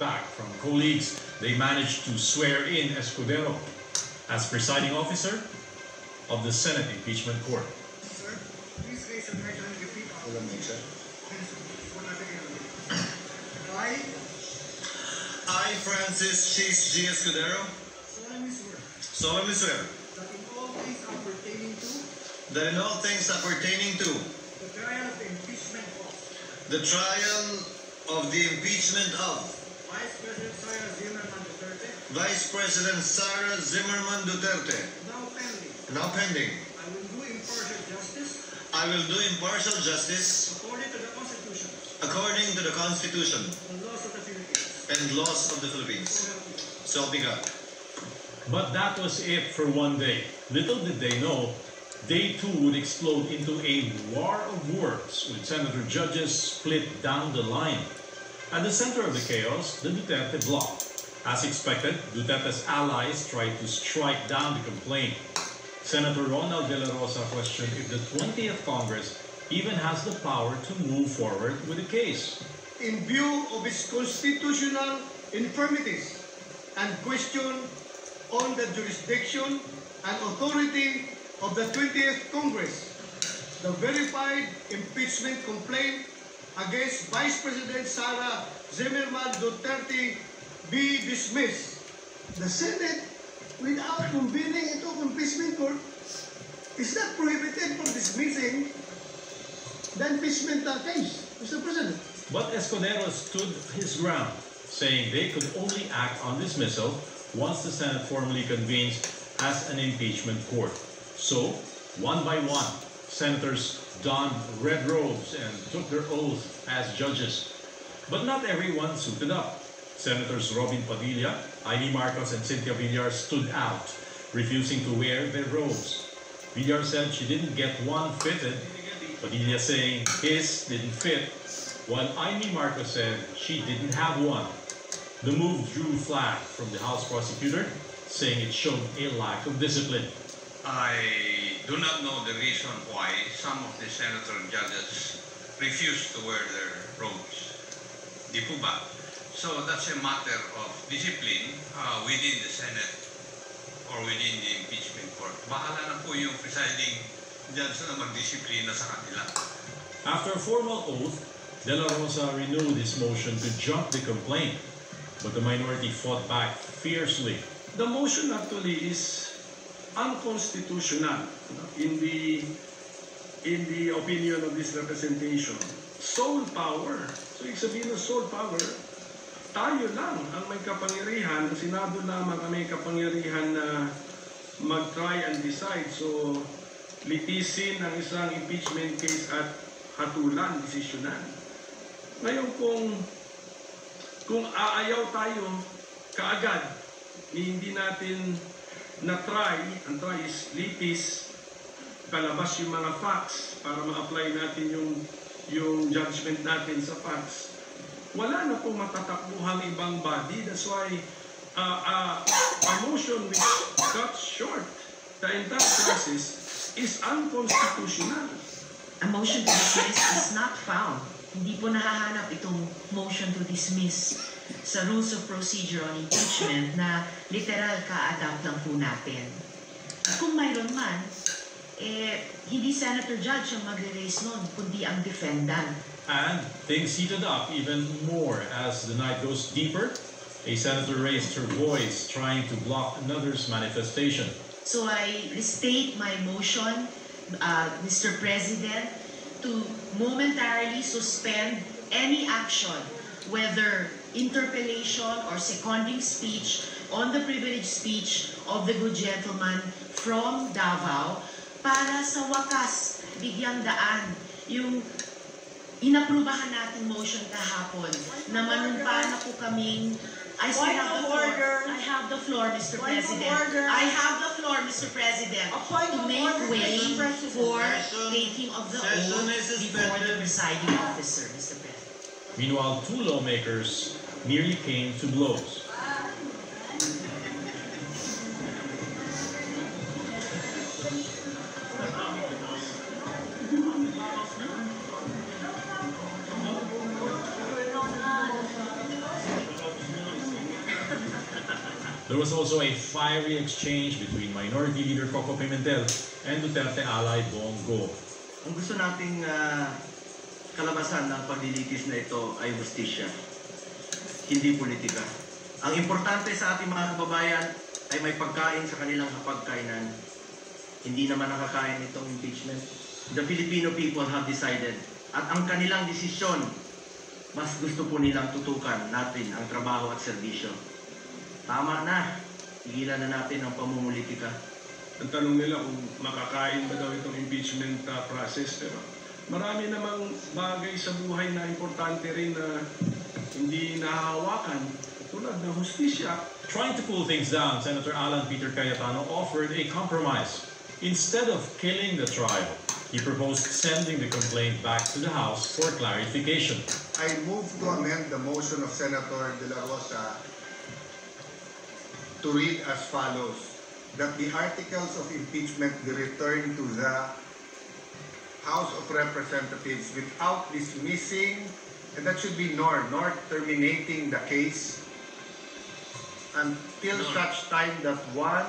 back from colleagues, they managed to swear in Escudero as presiding officer of the Senate Impeachment Court. Sir, please raise your right hand and repeat after me. I, Francis Chis G. Escudero, Solemnly swear solemnly swear that in all things appertaining to that in all things appertaining to the trial of the impeachment of the trial of the impeachment of Vice President Sara Zimmerman Duterte, now pending, now pending, I will do impartial justice according to the Constitution according to the Constitution and laws of the Philippines. and laws of the Philippines. So help me God. But that was it for one day. Little did they know, day two would explode into a war of words with senator judges split down the line. At the center of the chaos, the Duterte bloc. As expected, Duterte's allies tried to strike down the complaint. Senator Ronald De La Rosa questioned if the 20th Congress even has the power to move forward with the case. In view of its constitutional infirmities and question on the jurisdiction and authority of the 20th Congress, the verified impeachment complaint against Vice President Sara Zimmerman Duterte be dismissed. The Senate, without convening ito impeachment court, is not prohibited from dismissing the impeachment case, Mr. President. But Escudero stood his ground, saying they could only act on dismissal once the Senate formally convenes as an impeachment court. So, one by one, senators donned red robes and took their oath as judges. But not everyone suited up. Senators Robin Padilla, Amy Marcos, and Cynthia Villar stood out, refusing to wear their robes. Villar said she didn't get one fitted, Padilla saying his didn't fit, while Amy Marcos said she didn't have one. The move drew flack from the House prosecutor, saying it showed a lack of discipline. I do not know the reason why some of the senator judges refuse to wear their robes. Di po ba? So that's a matter of discipline within the Senate or within the impeachment court. Bahala na po yung presiding judge na magdisiplina sa kanila. After a formal oath, De La Rosa renewed his motion to jump the complaint, but the minority fought back fiercely. The motion actually is unconstitutional in the opinion of this representation. Sole power. So, ibig sabihin ng sole power, tayo lang ang may kapangyarihan, ang Senado lamang ang may kapangyarihan na mag-try and decide. So, litisin ang isang impeachment case at hatulan, desisyonan. Ngayon kung aayaw tayo kaagad, hindi natin na-try, ang try is litis, palabas yung mga facts para ma-apply natin yung judgment natin sa facts. Wala na pong matatakbuhang ibang body. That's why a motion which cut short the entire process is unconstitutional. A motion to dismiss is not found. Hindi po nahahanap itong motion to dismiss sa Rules of Procedure on Impeachment na literal ka-adapt lang po natin. At kung mayroon man, hindi Senator Judge ang mag-raise nun, kundi ang defendant. And things heated up even more as the night goes deeper. A senator raised her voice trying to block another's manifestation. So I restate my motion, Mr. President, to momentarily suspend any action, whether interpellation or seconding speech on the privileged speech of the good gentleman from Davao, para sa wakas bigyang daan yung inaprubahan nating motion kahapon na manumpa na po kaming I have the floor, Mr. President. I have the floor, Mr. President, to make way for taking of the oath before the presiding officer, Mr. President. Meanwhile, two lawmakers nearly came to blows. There was also a fiery exchange between Minority Leader Coco Pimentel and Duterte ally Bongo. Ang gusto nating kalabasan ng paglilitis na ito ay justisya, hindi politika. Ang importante sa ating mga kababayan ay may pagkain sa kanilang hapagkainan. Hindi naman nakakain itong impeachment. The Filipino people have decided at ang kanilang desisyon, mas gusto po nilang tutukan natin ang trabaho at serbisyo. Tama na, tigilan na natin ang pamumulitika. Ang tanong nila kung makakain ba daw itong impeachment process, pero marami namang bagay sa buhay na importante rin na hindi nahahawakan, tulad ng hustisya. Trying to cool things down, Senator Alan Peter Cayetano offered a compromise. Instead of killing the trial, he proposed sending the complaint back to the House for clarification. I move to amend the motion of Senator De La Rosa to read as follows, that the articles of impeachment be returned to the House of Representatives without dismissing, and that should be nor terminating the case until such time that one,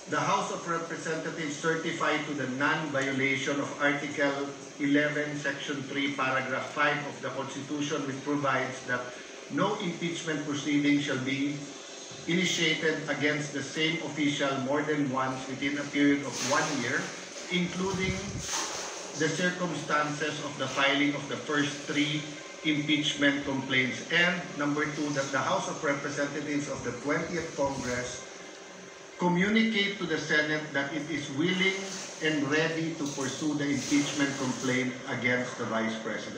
the House of Representatives certify to the non-violation of Article 11, Section 3, Paragraph 5 of the Constitution, which provides that no impeachment proceeding shall be initiated against the same official more than once within a period of 1 year, including the circumstances of the filing of the first 3 impeachment complaints. And number 2, that the House of Representatives of the 20th Congress communicate to the Senate that it is willing and ready to pursue the impeachment complaint against the Vice President.